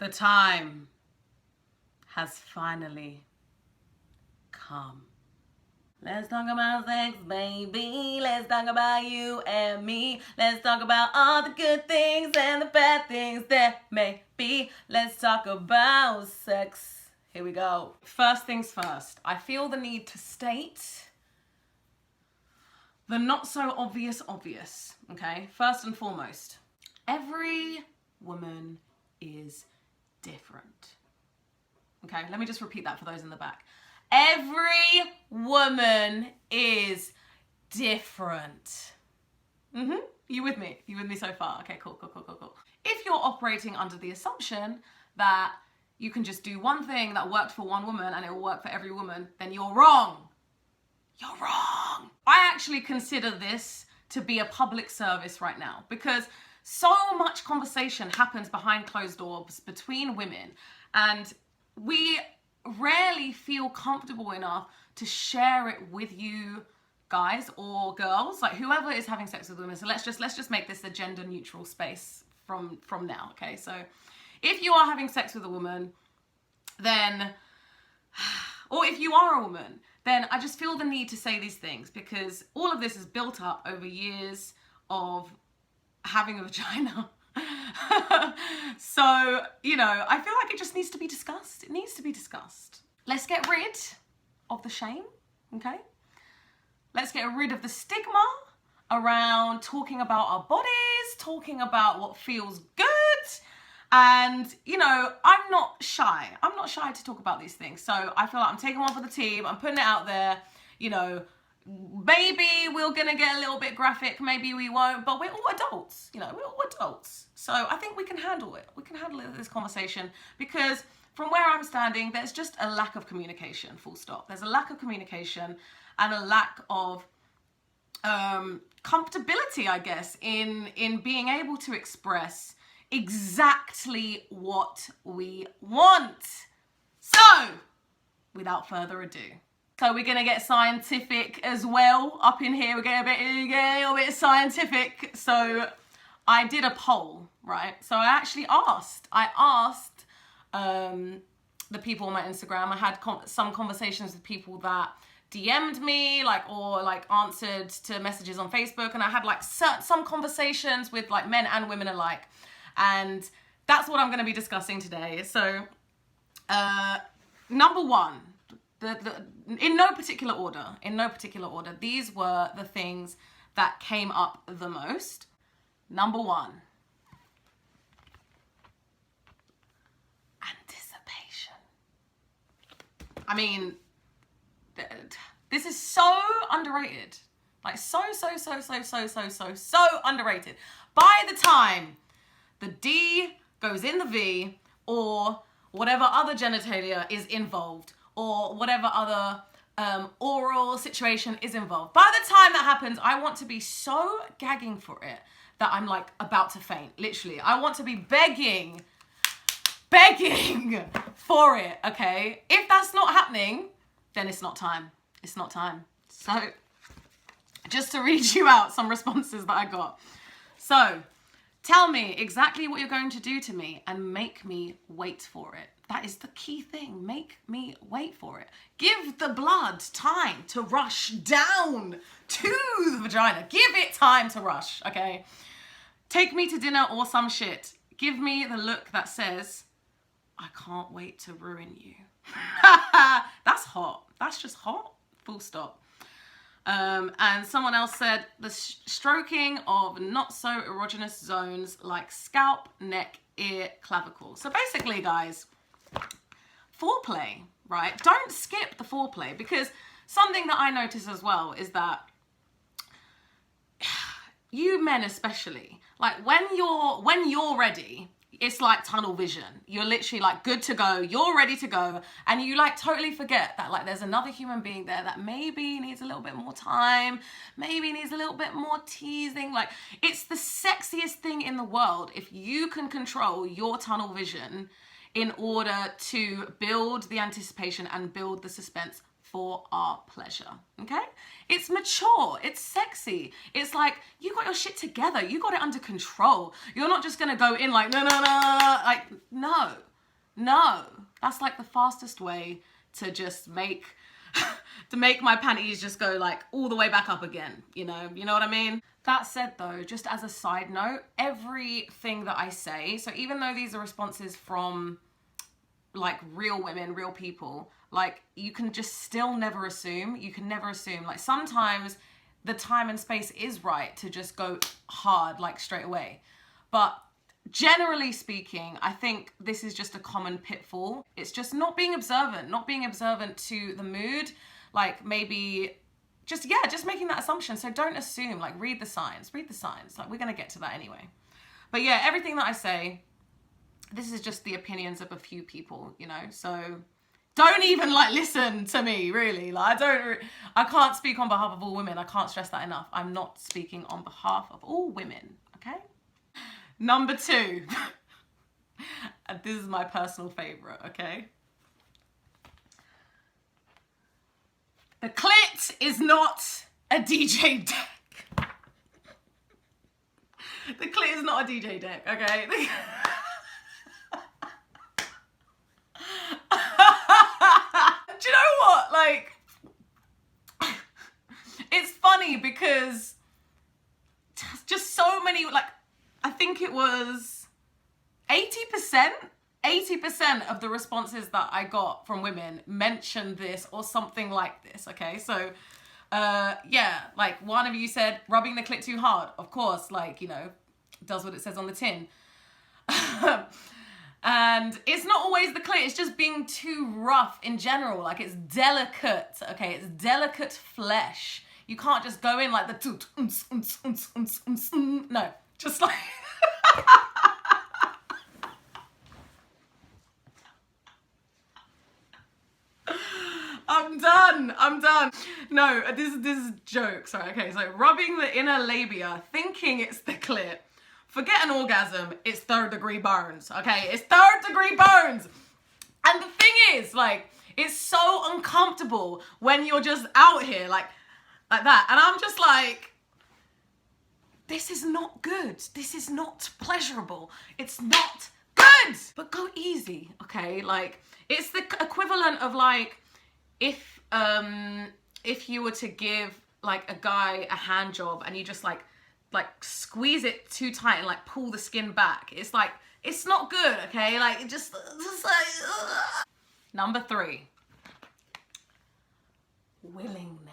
The time has finally come. Let's talk about sex, baby. Let's talk about you and me. Let's talk about all the good things and the bad things there may be. Let's talk about sex. Here we go. First things first, I feel the need to state the not so obvious, okay? First and foremost, every woman is different. Okay, let me just repeat that for those in the back. Every woman is different. You with me? You with me so far? Okay, cool. If you're operating under the assumption that you can just do one thing that worked for one woman and it will work for every woman, then you're wrong. You're wrong. I actually consider this to be a public service right now because so much conversation happens behind closed doors between women, and we rarely feel comfortable enough to share it with you guys or girls, like whoever is having sex with women. So let's just make this a gender neutral space from now, okay? So if you are having sex with a woman, then, or if you are a woman, then I just feel the need to say these things because all of this is built up over years of having a vagina. So, you know, I feel like it just needs to be discussed. It needs to be discussed. Let's get rid of the shame, okay? Let's get rid of the stigma around talking about our bodies, talking about what feels good. And, you know, I'm not shy. I'm not shy to talk about these things. So I feel like I'm taking one for the team. I'm putting it out there, you know. Maybe we're gonna get a little bit graphic, maybe we won't, but we're all adults, you know, we're all adults. So I think we can handle it. We can handle this conversation because from where I'm standing, there's just a lack of communication, full stop. There's a lack of communication and a lack of comfortability, I guess, in being able to express exactly what we want. So, without further ado. So we're gonna get scientific as well up in here. We're getting a little bit scientific. So I did a poll, right? So I actually asked the people on my Instagram. I had some conversations with people that DM'd me, or answered to messages on Facebook, and I had some conversations with men and women alike, and that's what I'm going to be discussing today. So, number one. In no particular order, these were the things that came up the most. Number one, anticipation. I mean, this is so underrated. So underrated. By the time the D goes in the V, or whatever other genitalia is involved, or whatever other oral situation is involved. By the time that happens, I want to be so gagging for it that I'm about to faint, literally. I want to be begging for it, okay? If that's not happening, then it's not time. It's not time. So, just to read you out some responses that I got. So, tell me exactly what you're going to do to me and make me wait for it. That is the key thing. Make me wait for it. Give the blood time to rush down to the vagina. Give it time to rush, okay? Take me to dinner or some shit. Give me the look that says, I can't wait to ruin you. That's hot. That's just hot. Full stop. And someone else said, the stroking of not so erogenous zones like scalp, neck, ear, clavicle. So basically, guys, foreplay, right? Don't skip the foreplay, because something that I notice as well is that you men especially, when you're ready, it's like tunnel vision. You're literally good to go. You're ready to go. And you totally forget that there's another human being there that maybe needs a little bit more time, maybe needs a little bit more teasing. It's the sexiest thing in the world if you can control your tunnel vision in order to build the anticipation and build the suspense for our pleasure, okay? It's mature, it's sexy. It's you got your shit together, you got it under control. You're not just gonna go in no. No, that's like the fastest way to just make to make my panties just go like all the way back up again, you know what I mean? That said though, just as a side note, everything that I say, so even though these are responses from like real women, real people, like you can just still never assume. You can never assume. Like sometimes the time and space is right to just go hard like straight away. But generally speaking, I think this is just a common pitfall. It's just not being observant to the mood, like maybe just making that assumption. So don't assume, like read the signs, like we're gonna get to that anyway. But yeah, everything that I say, this is just the opinions of a few people, you know, so don't even like listen to me, really. Like I can't speak on behalf of all women. I can't stress that enough. I'm not speaking on behalf of all women, okay? Number 2, and this is my personal favorite, okay? The clit is not a DJ deck. The clit is not a DJ deck, okay? Do you know what? Like, it's funny because just so many, like, I think it was 80% of the responses that I got from women mentioned this or something like this, okay? So, yeah, like one of you said, rubbing the clit too hard. Of course, like, you know, does what it says on the tin. And it's not always the clit, it's just being too rough in general. Like it's delicate, okay? It's delicate flesh. You can't just go in like the no, just like I'm done. No, this is jokes. Sorry, okay, so rubbing the inner labia, thinking it's the clit. Forget an orgasm, it's 3rd degree burns, okay? It's 3rd degree burns. And the thing is, like, it's so uncomfortable when you're just out here like that. And I'm just like, this is not good. This is not pleasurable. It's not good. But go easy, okay? Like, it's the equivalent of like, if you were to give like a guy a hand job and you just like squeeze it too tight and like pull the skin back, it's like, it's not good, okay? Like, it just like, ugh. Number 3, willingness.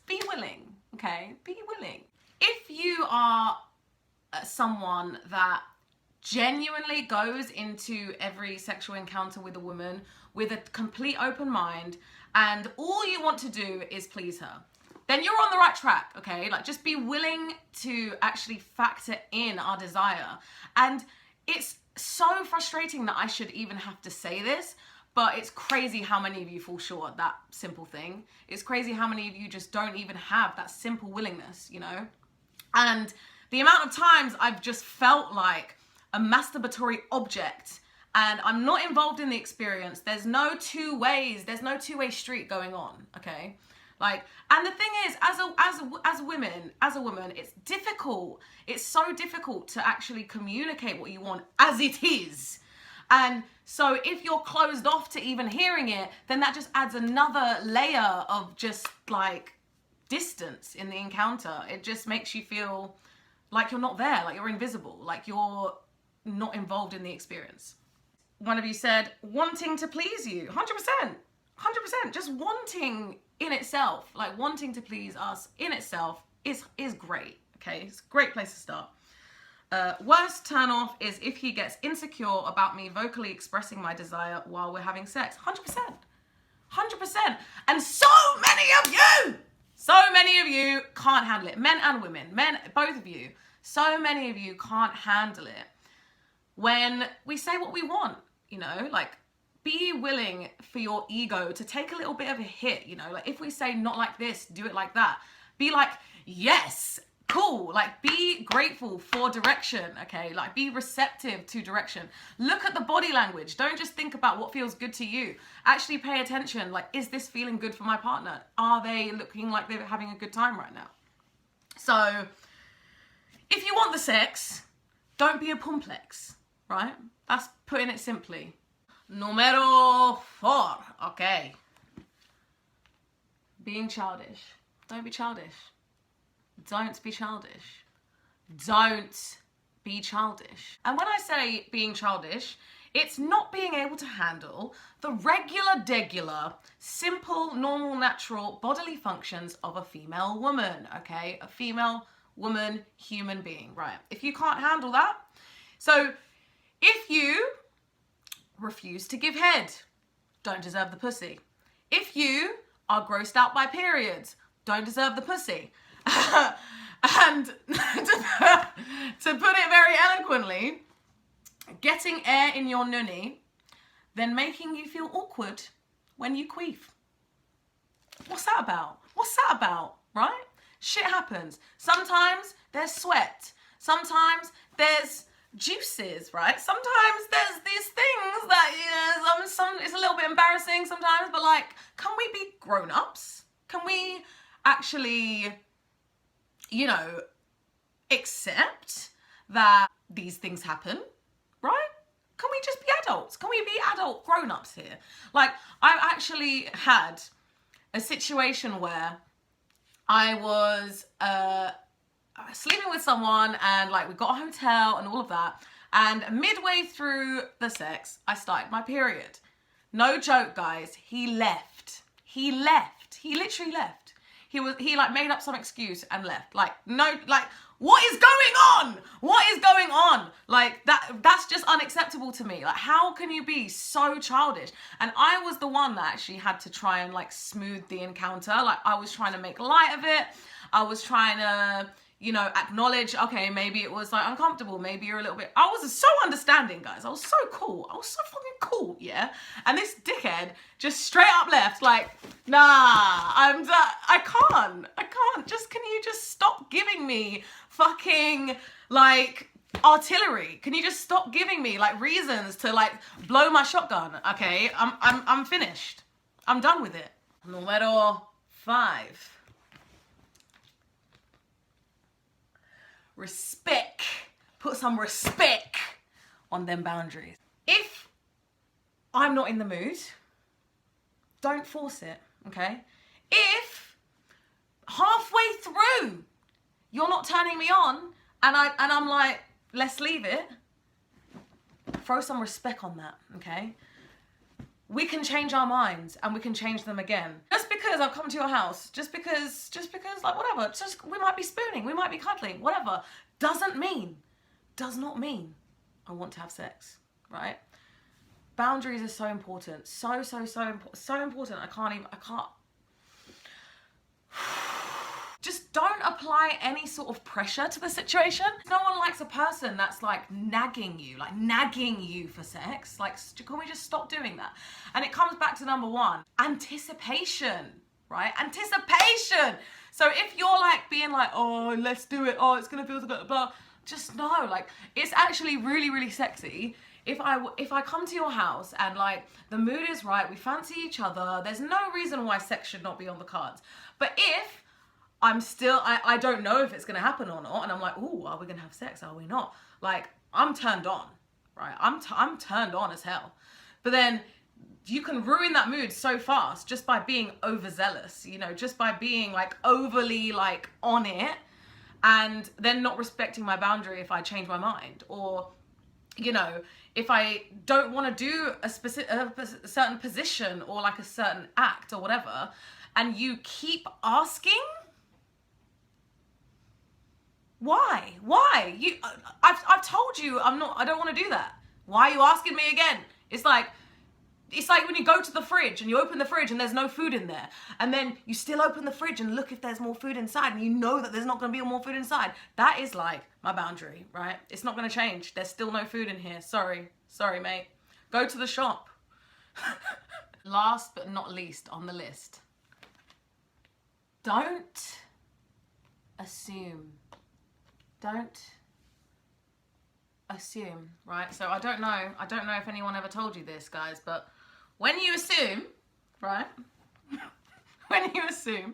Be willing, okay? Be willing. If you are someone that genuinely goes into every sexual encounter with a woman with a complete open mind and all you want to do is please her, then you're on the right track, okay? Like, just be willing to actually factor in our desire. And it's so frustrating that I should even have to say this, but it's crazy how many of you fall short at that simple thing. It's crazy how many of you just don't even have that simple willingness, you know? And the amount of times I've just felt like a masturbatory object and I'm not involved in the experience. There's no two ways. There's no two-way street going on, okay? Like, and the thing is, as a woman, it's difficult. It's so difficult to actually communicate what you want as it is. And so if you're closed off to even hearing it, then that just adds another layer of just like distance in the encounter. It just makes you feel like you're not there, like you're invisible, like you're not involved in the experience. One of you said, wanting to please you, 100%, just wanting in itself, like wanting to please us in itself is great, okay? It's a great place to start. Worst turn off is if he gets insecure about me vocally expressing my desire while we're having sex. 100%. And so many of you can't handle it. Men and women, both of you. So many of you can't handle it when we say what we want, you know, like, be willing for your ego to take a little bit of a hit, you know, like if we say not like this, do it like that. Be like, yes, cool. Like, be grateful for direction, okay? Like, be receptive to direction. Look at the body language. Don't just think about what feels good to you. Actually pay attention. Like, is this feeling good for my partner? Are they looking like they're having a good time right now? So, if you want the sex, don't be a pumplex, right? That's putting it simply. Numero 4, okay. Being childish. Don't be childish. Don't be childish. Don't be childish. And when I say being childish, it's not being able to handle the regular, simple, normal, natural bodily functions of a female woman, okay? A female woman, human being, right? If you can't handle that, so if you refuse to give head, don't deserve the pussy. If you are grossed out by periods, don't deserve the pussy. And to put it very eloquently, getting air in your nunny, then making you feel awkward when you queef. What's that about? What's that about, right? Shit happens. Sometimes there's sweat. Sometimes there's juices, right? Sometimes there's these things that, it's a little bit embarrassing sometimes, but like, can we be grown-ups? Can we actually, accept that these things happen, right? Can we just be adults? Can we be adult grown-ups here? Like, I've actually had a situation where I was sleeping with someone and like we got a hotel and all of that, and midway through the sex, I started my period. No joke, guys. He left. He literally left. He like made up some excuse and left. Like, no, like, what is going on? What is going on? Like, that's just unacceptable to me. Like, how can you be so childish? And I was the one that actually had to try and like smooth the encounter. Like, I was trying to make light of it. I was trying to, acknowledge, okay, maybe it was like uncomfortable. Maybe you're a little bit, I was so understanding, guys. I was so cool. I was so fucking cool, yeah? And this dickhead just straight up left, like, nah, I'm done. I can't. Just, can you just stop giving me fucking, like, artillery? Can you just stop giving me, like, reasons to, like, blow my shotgun, okay? I'm finished. I'm done with it. Numero 5. Respect. Put some respect on them boundaries. If I'm not in the mood, don't force it, okay? If halfway through you're not turning me on and I'm like, let's leave it, throw some respect on that, okay? We can change our minds and we can change them again. Just because I've come to your house, just because, like, whatever, we might be spooning, we might be cuddling, whatever, does not mean I want to have sex, right? Boundaries are so important, so important. I can't. Just don't apply any sort of pressure to the situation. No one likes a person that's like nagging you for sex. Like, can we just stop doing that? And it comes back to number 1, anticipation, right? Anticipation. So if you're like being like, oh, let's do it. Oh, it's gonna feel so good, blah. Just know, like, it's actually really sexy. If I come to your house and like the mood is right, we fancy each other, there's no reason why sex should not be on the cards. But if I don't know if it's gonna happen or not, and I'm like, ooh, are we gonna have sex? Are we not? Like, I'm turned on, right? I'm turned on as hell. But then you can ruin that mood so fast just by being overzealous, just by being like overly like on it, and then not respecting my boundary if I change my mind, or if I don't want to do a certain position or like a certain act or whatever, and you keep asking. Why? I've told you I don't want to do that. Why are you asking me again? It's like when you go to the fridge and you open the fridge and there's no food in there, and then you still open the fridge and look if there's more food inside, and you know that there's not going to be more food inside. That is like my boundary, right? It's not going to change. There's still no food in here. Sorry, mate. Go to the shop. Last but not least on the list, don't assume. Don't assume, right? So I don't know if anyone ever told you this, guys, but when you assume, right? When you assume,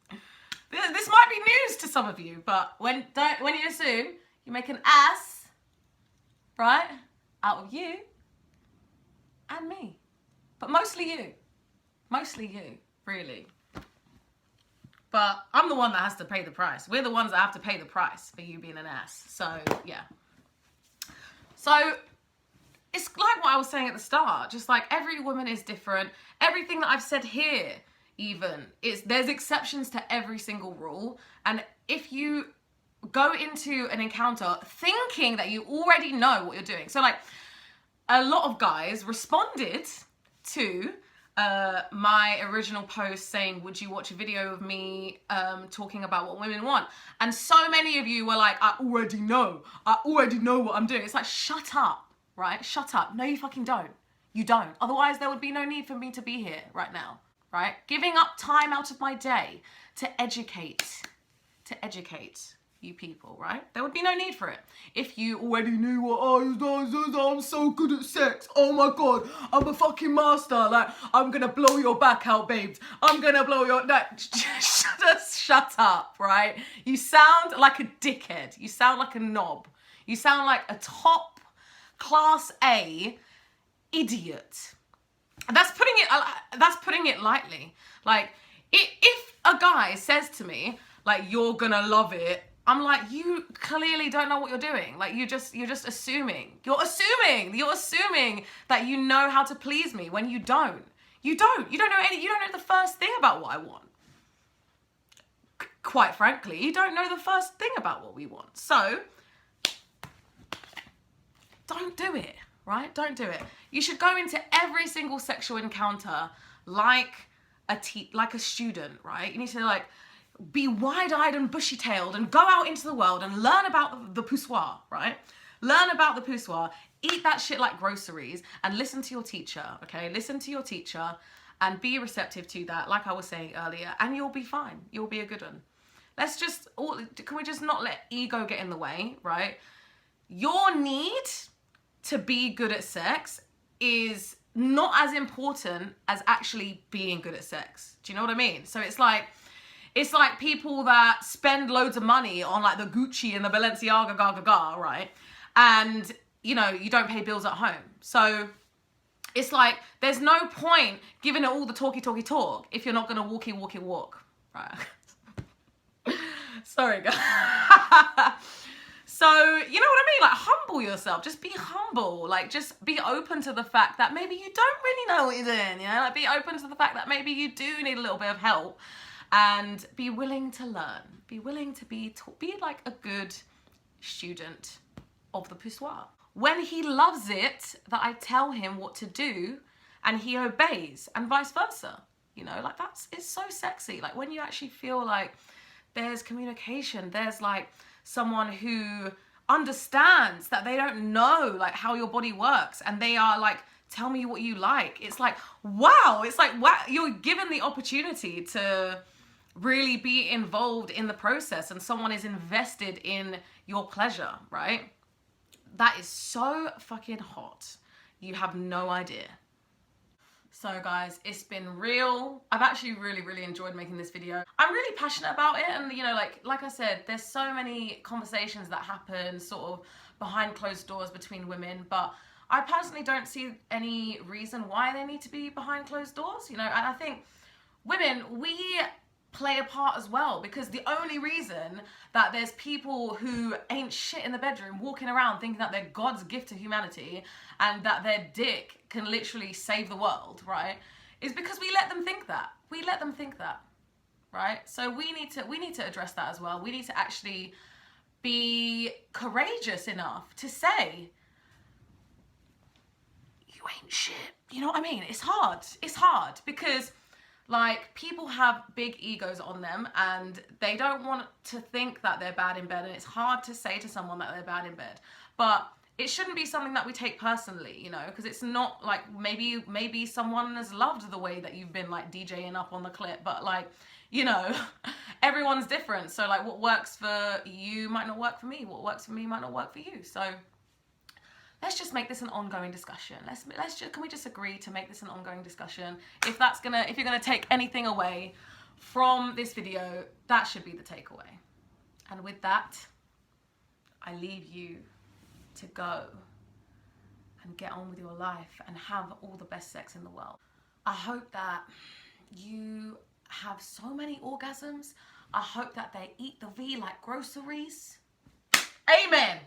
this might be news to some of you, but when you assume, you make an ass, right? out of you and me. But mostly you, really. But I'm the one that has to pay the price. We're the ones that have to pay the price for you being an ass. So, yeah. So, it's like what I was saying at the start. Just like every woman is different. Everything that I've said here, even, there's exceptions to every single rule. And if you go into an encounter thinking that you already know what you're doing. So, like, a lot of guys responded to my original post saying, would you watch a video of me talking about what women want? And so many of you were like, I already know what I'm doing. It's like, shut up, right? Shut up. No, you fucking don't. You don't. Otherwise, there would be no need for me to be here right now, right? Giving up time out of my day to educate you people, right? There would be no need for it. If you already knew what I'm so good at sex. Oh my God, I'm a fucking master. Like, I'm gonna blow your back out, babes. I'm gonna blow your... No, just shut up, right? You sound like a dickhead. You sound like a knob. You sound like a top class A idiot. That's putting it lightly. Like, if a guy says to me, like, you're gonna love it, I'm like, you clearly don't know what you're doing. Like, you're just assuming. You're assuming that you know how to please me when you don't. You don't know the first thing about what I want. Quite frankly, you don't know the first thing about what we want. So, don't do it, right? Don't do it. You should go into every single sexual encounter like a student, right? You need to, like, be wide-eyed and bushy-tailed and go out into the world and learn about the poussoir, right? Learn about the poussoir, eat that shit like groceries, and listen to your teacher, okay? Listen to your teacher and be receptive to that, like I was saying earlier, and you'll be fine. You'll be a good one. Can we just not let ego get in the way, right? Your need to be good at sex is not as important as actually being good at sex. Do you know what I mean? So it's like people that spend loads of money on, like, the Gucci and the Balenciaga, right? And, you know, you don't pay bills at home. So it's like, there's no point giving it all the talk if you're not going to walk, right? Sorry, guys. So, you know what I mean? Like, humble yourself. Just be humble. Like, just be open to the fact that maybe you don't really know what you're doing, you know? Like, be open to the fact that maybe you do need a little bit of help. And be willing to learn. Be willing to be like a good student of the poussoir. When he loves it, that I tell him what to do and he obeys, and vice versa. You know, like, it's so sexy. Like, when you actually feel like there's communication, there's, like, someone who understands that they don't know, like, how your body works, and they are like, tell me what you like. It's like, wow. It's like, wow, you're given the opportunity to really be involved in the process, and someone is invested in your pleasure, right? That is so fucking hot. You have no idea. So guys, it's been real. I've actually really enjoyed making this video. I'm really passionate about it, and, you know, like I said, there's so many conversations that happen sort of behind closed doors between women, but I personally don't see any reason why they need to be behind closed doors, you know. And I think women, we play a part as well, because the only reason that there's people who ain't shit in the bedroom walking around thinking that they're God's gift to humanity and that their dick can literally save the world, right, is because we let them think that. We let them think that, right? So we need to address that as well. We need to actually be courageous enough to say, you ain't shit. You know what I mean? It's hard because, like, people have big egos on them and they don't want to think that they're bad in bed, and it's hard to say to someone that they're bad in bed. But it shouldn't be something that we take personally, you know, because it's not like, maybe someone has loved the way that you've been, like, DJing up on the clit, but, like, you know, everyone's different. So, like, what works for you might not work for me. What works for me might not work for you. So let's just make this an ongoing discussion. Can we just agree to make this an ongoing discussion? If you're gonna take anything away from this video, that should be the takeaway. And with that, I leave you to go and get on with your life and have all the best sex in the world. I hope that you have so many orgasms. I hope that they eat the V like groceries. Amen.